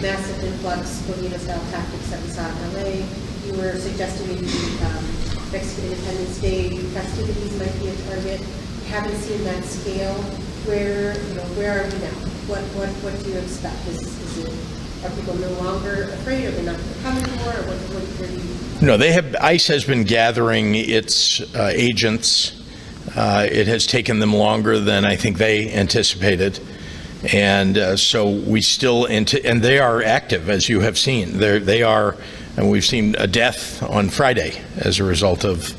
massive influx, Bovino-style tactics that we saw in LA. You were suggesting maybe Mexican Independence Day festivities might be a target. We haven't seen that scale. Where are we now? What do you expect? Are people no longer afraid, or they're not coming more, or what do you? No, ICE has been gathering its agents. It has taken them longer than I think they anticipated. And so we still, and they are active, as you have seen. They are, and we've seen a death on Friday as a result of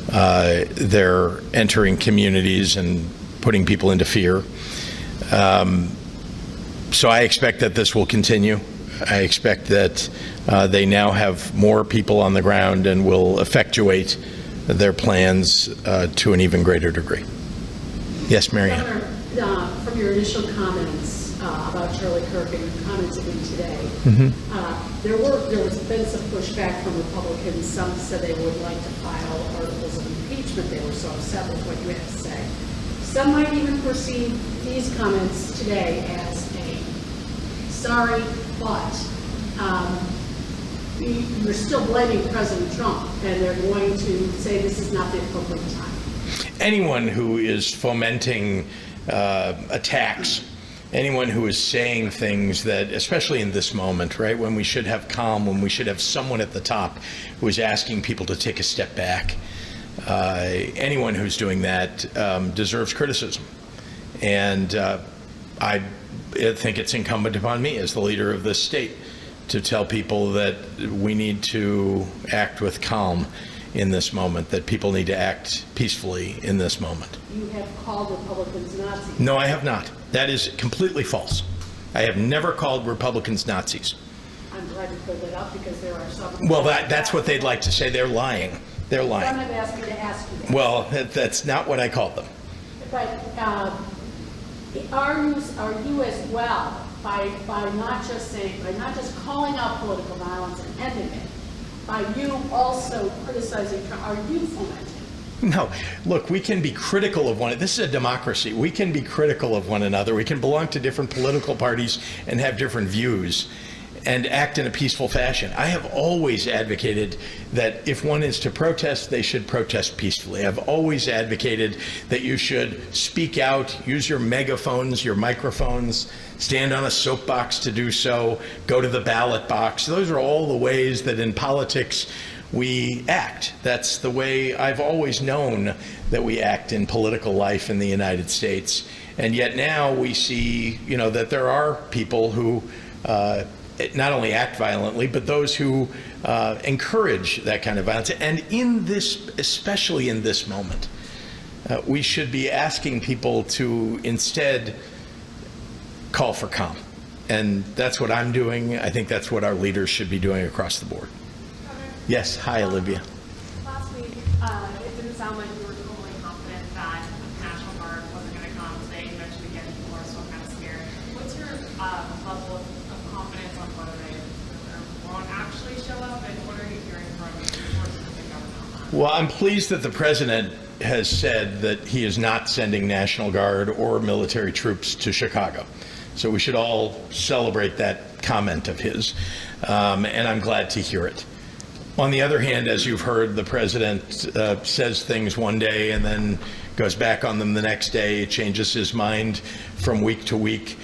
their entering communities and putting people into fear. So I expect that this will continue. I expect that they now have more people on the ground and will effectuate their plans to an even greater degree. Yes, Marianne. Governor, from your initial comments about Charlie Kirk and your comments again today, there was been some pushback from Republicans. Some said they would like to file articles of impeachment. They were so upset with what you had to say. Some might even perceive these comments today as a sorry, but you're still blaming President Trump, and they're going to say this is not the appropriate time. Anyone who is fomenting attacks, anyone who is saying things that, especially in this moment, right, when we should have calm, when we should have someone at the top who is asking people to take a step back, anyone who's doing that deserves criticism. And I think it's incumbent upon me as the leader of this state to tell people that we need to act with calm in this moment, that people need to act peacefully in this moment. You have called Republicans Nazis. No, I have not. That is completely false. I have never called Republicans Nazis. I'm glad you cleared that up, because there are some. Well, that's what they'd like to say. They're lying. They're lying. Some have asked me to ask you that. Well, that's not what I called them. But are you as well, by not just calling out political violence and ending it, by you also criticizing Trump, are you fomenting? No, look, we can be critical of one. This is a democracy. We can be critical of one another. We can belong to different political parties and have different views and act in a peaceful fashion. I have always advocated that if one is to protest, they should protest peacefully. I've always advocated that you should speak out, use your megaphones, your microphones, stand on a soapbox to do so, go to the ballot box. Those are all the ways that in politics we act. That's the way I've always known that we act in political life in the United States. And yet now we see, that there are people who not only act violently, but those who encourage that kind of violence. And in this, especially in this moment, we should be asking people to instead call for calm. And that's what I'm doing. I think that's what our leaders should be doing across the board. Yes, hi, Olivia. Last week, it didn't sound like you were totally confident that the National Guard wasn't going to come. Today, you mentioned again, people are still kind of scared. What's your level of confidence on whether they won't actually show up, and what are you hearing from sources of the government on that? Well, I'm pleased that the president has said that he is not sending National Guard or military troops to Chicago. So we should all celebrate that comment of his, and I'm glad to hear it. On the other hand, as you've heard, the president says things one day and then goes back on them the next day, changes his mind from week to week.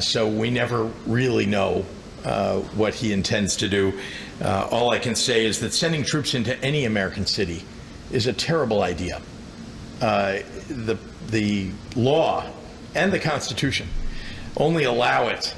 So we never really know what he intends to do. All I can say is that sending troops into any American city is a terrible idea. The law and the Constitution only allow it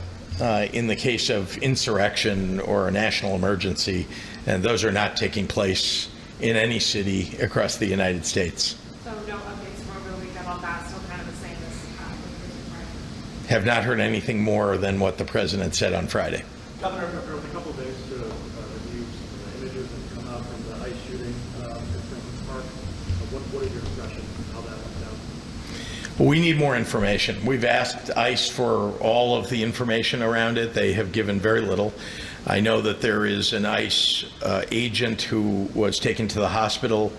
in the case of insurrection or a national emergency, and those are not taking place in any city across the United States. So no updates from over the weekend about that, still kind of the same as Friday? Have not heard anything more than what the president said on Friday. Governor, over a couple of days to review some of the images that come out from the ICE shooting at Franklin Park. What is your impression of how that went down? Well, we need more information. We've asked ICE for all of the information around it. They have given very little. I know that there is an ICE agent who was taken to the hospital.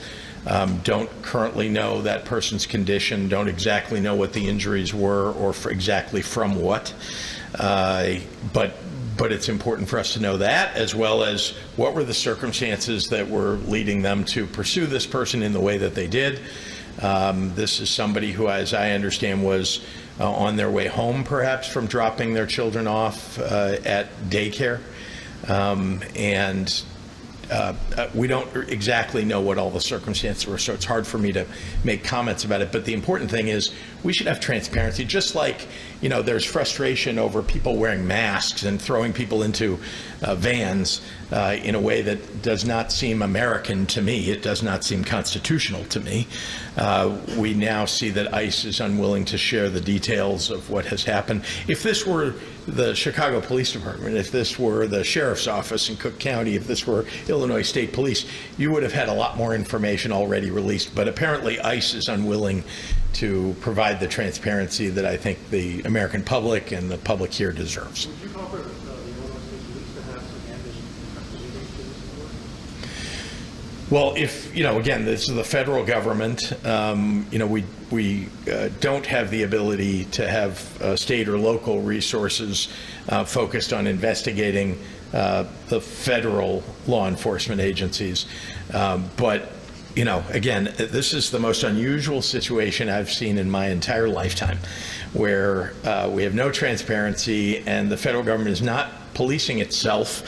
Don't currently know that person's condition, don't exactly know what the injuries were or exactly from what. But But it's important for us to know that, as well as what were the circumstances that were leading them to pursue this person in the way that they did. This is somebody who, as I understand, was on their way home, perhaps, from dropping their children off at daycare. We don't exactly know what all the circumstances were, so it's hard for me to make comments about it. But the important thing is we should have transparency, just like, you know, there's frustration over people wearing masks and throwing people into vans in a way that does not seem American to me. It does not seem constitutional to me. We now see that ICE is unwilling to share the details of what has happened. If this were the Chicago Police Department, if this were the Sheriff's Office in Cook County, if this were Illinois State Police, you would have had a lot more information already released. But apparently ICE is unwilling to provide the transparency that I think the American public and the public here deserves. Would you call for the Illinois State Police to have some ambition investigating to this story? Well, if, you know, again, this is the federal government, you know, we don't have the ability to have state or local resources focused on investigating the federal law enforcement agencies. But, you know, again, this is the most unusual situation I've seen in my entire lifetime, where we have no transparency and the federal government is not policing itself.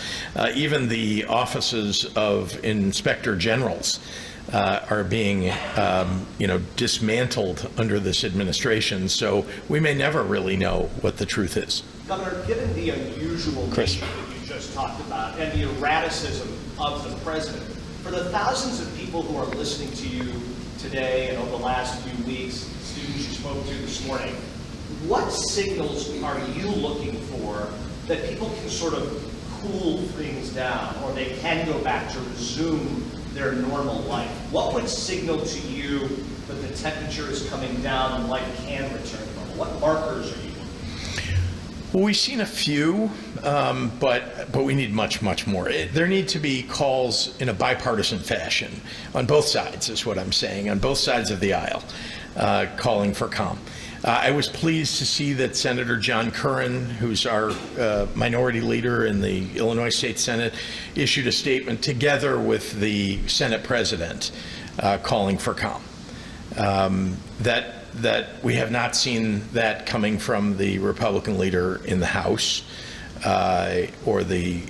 Even the offices of inspector generals are being, you know, dismantled under this administration. So we may never really know what the truth is. Governor, given the unusual Chris. nature that you just talked about and the erraticism of the president, for the thousands of people who are listening to you today and over the last few weeks, students you spoke to this morning, what signals are you looking for that people can sort of cool things down, or they can go back to resume their normal life? What would signal to you that the temperature is coming down and life can return to normal? What markers are you looking for? Well, we've seen a few, but we need much, much more. There need to be calls in a bipartisan fashion on both sides, is what I'm saying, on both sides of the aisle, calling for calm. I was pleased to see that Senator John Curran, who's our minority leader in the Illinois State Senate, issued a statement together with the Senate President calling for calm. That we have not seen that coming from the Republican leader in the House or the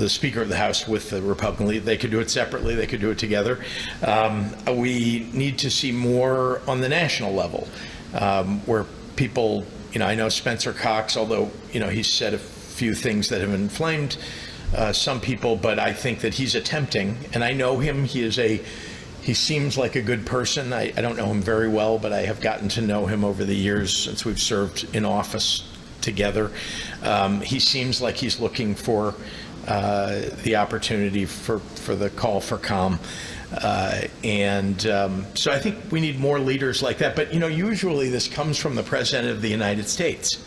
Speaker of the House with the Republican leader. They could do it separately. They could do it together. We need to see more on the national level, where people, you know, I know Spencer Cox, although, you know, he's said a few things that have inflamed some people, but I think that he's attempting, and I know him. He seems like a good person. I don't know him very well, but I have gotten to know him over the years since we've served in office together. He seems like he's looking for the opportunity for the call for calm. So I think we need more leaders like that. But, you know, usually this comes from the President of the United States.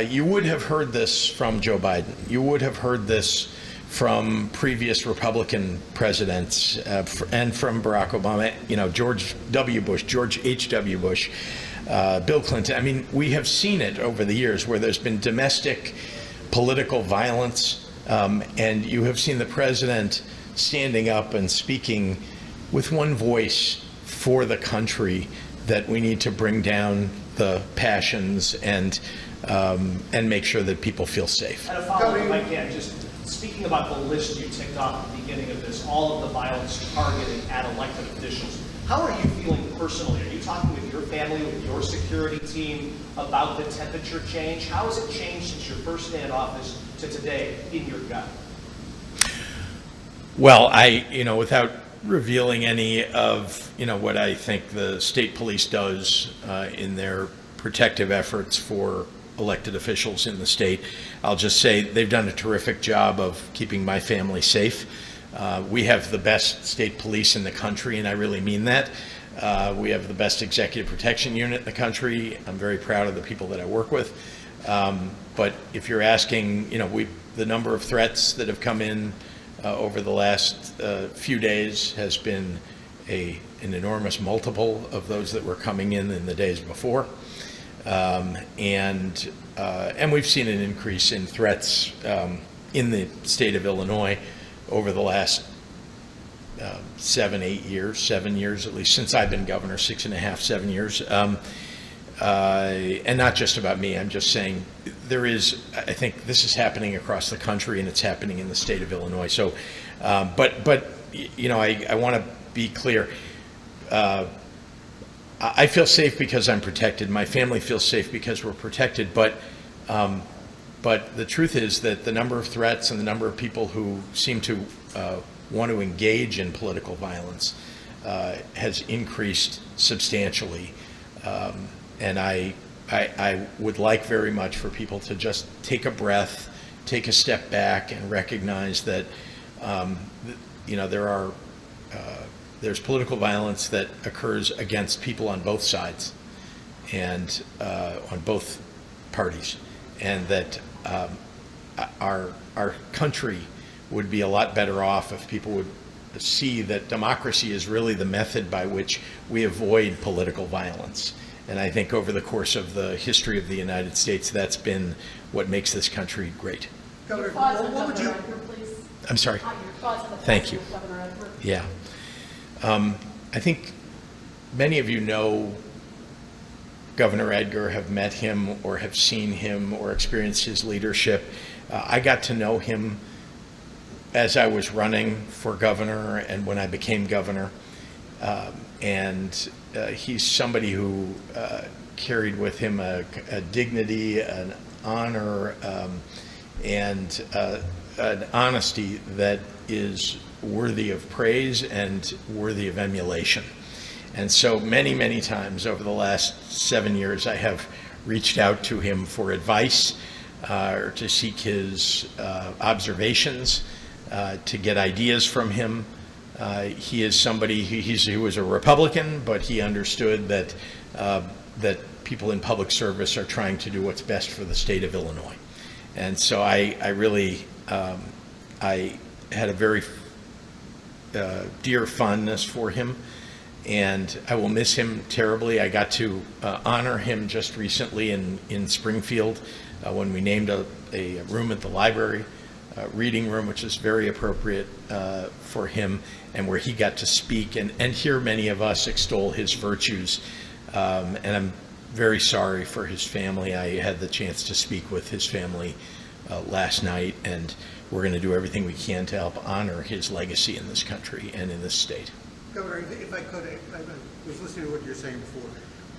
You would have heard this from Joe Biden. You would have heard this from previous Republican presidents and from Barack Obama, you know, George W. Bush, George H.W. Bush, Bill Clinton. I mean, we have seen it over the years where there's been domestic political violence, and you have seen the president standing up and speaking with one voice for the country, that we need to bring down the passions and make sure that people feel safe. And a follow-up, if I can, just speaking about the list you ticked off at the beginning of this, all of the violence targeted at elected officials, how are you feeling personally? Are you talking with your family, with your security team about the temperature change? How has it changed since your first day in office to today in your gut? Well, you know, without revealing any of, you know, what I think the state police does in their protective efforts for elected officials in the state, I'll just say they've done a terrific job of keeping my family safe. We have the best state police in the country, and I really mean that. We have the best executive protection unit in the country. I'm very proud of the people that I work with. But if you're asking, you know, the number of threats that have come in over the last few days has been an enormous multiple of those that were coming in the days before. And we've seen an increase in threats in the state of Illinois over the last 7 years at least, since I've been governor, 6.5, 7 years. And not just about me, I'm just saying I think this is happening across the country, and it's happening in the state of Illinois. So, but you know, I want to be clear. I feel safe because I'm protected. My family feels safe because we're protected. But the truth is that the number of threats and the number of people who seem to want to engage in political violence has increased substantially. And I would like very much for people to just take a breath, take a step back, and recognize that you know, there's political violence that occurs against people on both sides and on both parties, and that our country would be a lot better off if people would see that democracy is really the method by which we avoid political violence. And I think over the course of the history of the United States, that's been what makes this country great. Your thoughts on Governor Edgar, please. I'm sorry. Your thoughts on the Thank you. passing of Governor Edgar. Yeah. I think many of you know Governor Edgar, have met him or have seen him or experienced his leadership. I got to know him as I was running for governor and when I became governor. He's somebody who carried with him a dignity, an honor, and an honesty that is worthy of praise and worthy of emulation. And so many times over the last 7 years, I have reached out to him for advice or to seek his observations, to get ideas from him. He is somebody, he was a Republican, but he understood that that people in public service are trying to do what's best for the state of Illinois. And so I really, I had a very dear fondness for him, and I will miss him terribly. I got to honor him just recently in Springfield when we named a room at the library, reading room, which is very appropriate for him, and where he got to speak and hear many of us extol his virtues. And I'm very sorry for his family. I had the chance to speak with his family last night, and we're going to do everything we can to help honor his legacy in this country and in this state. Governor, if I could, I was listening to what you were saying before.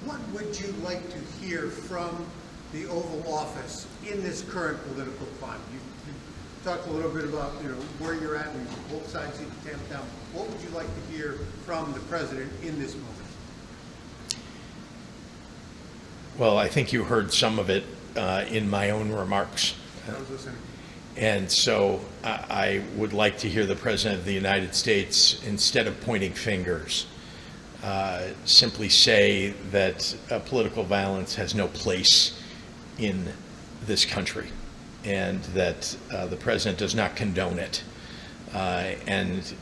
What would you like to hear from the Oval Office in this current political climate? You talked a little bit about, you know, where you're at and both sides need to tamp down. What would you like to hear from the president in this moment? Well, I think you heard some of it in my own remarks. I was listening. And so I would like to hear the President of the United States, instead of pointing fingers, simply say that political violence has no place in this country, and that the President does not condone it. And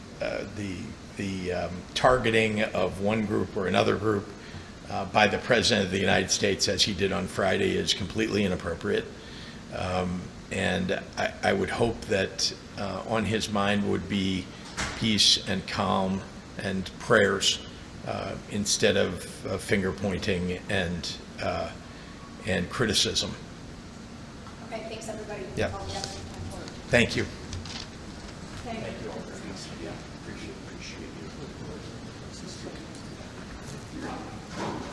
the targeting of one group or another group by the President of the United States, as he did on Friday, is completely inappropriate. And I would hope that on his mind would be peace and calm and prayers instead of finger pointing and criticism. Okay, thanks everybody. Yeah. All yes, Thank you. Thank you. Appreciate you.